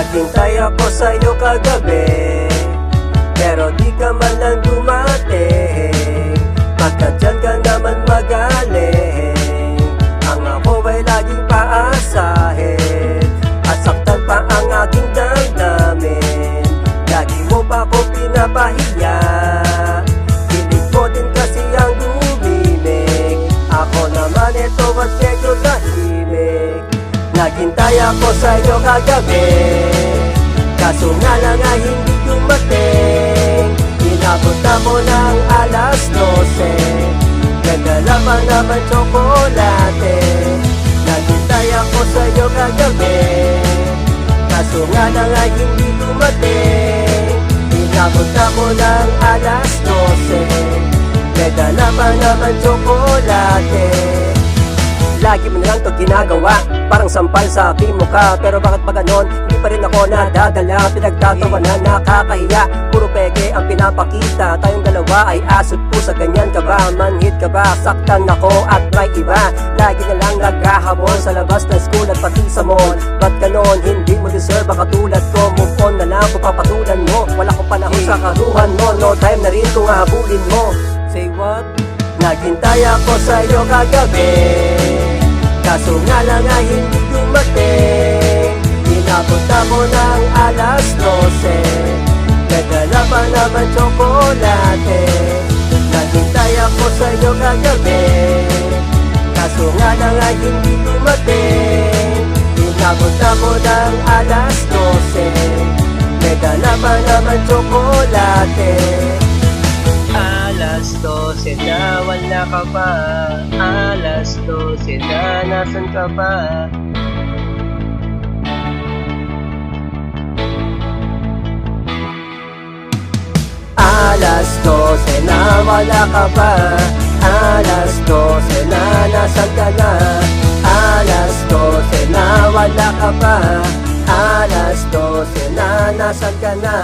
Naghintay ako sa'yo kagabi, pero di ka man lang dumating. Pagkat dyan ka naman magaling, ang ako ay laging paasahin, at saktan pa ang aking damdamin. Lagi mo pa ako pinapahiya, hilig mo din kasi ang gumimik. Ako naman ito at medyo tahimik. Naghintay ako sa'yo kagabi, kaso nga lang ay hindi dumating. Inabot na mo ng alas 12, nagdala pa naman tsokolate. Naghintay ako sa'yo kagabi, kaso nga lang ay hindi dumating. Inabot na mo ng alas 12, nagdala pa naman tsokolate. Lagi mo na lang ito ginagawa, parang sampal sa aking mukha. Pero bakit pa ganon, hindi pa rin ako nadadala. Pinagtatawa na nakakahiya, puro peke ang pinapakita. Tayong dalawa ay asot pusa, ganyan ka ba? Manhid ka ba? Saktan ako at may iba. Lagi na lang naghahabol sa labas ng school at pati sa mall. Ba't ganon, hindi mo deserve ang katulad ko. Move on na lang kung papatulan mo, wala ko panahon sa karuhan mo. No time na rin kung hahabulin mo. Say what? Naghintay ako sa'yo kagabi, kaso nga lang ay hindi dumating. Inabot na mo ng alas 12, nagdala pa naman tsokolate. Naghintay ako sa'yo kagabi, kaso nga lang ay hindi dumating. Inabot na mo ng alas 12, nagdala pa naman tsokolate. Alas 12 na, wala ka pa. Alas 12 na, nasan ka pa? Alas 12 na, wala ka pa. Alas 12 na, nasan ka na? Alas 12 na, wala ka pa. Alas 12 na, nasan ka na?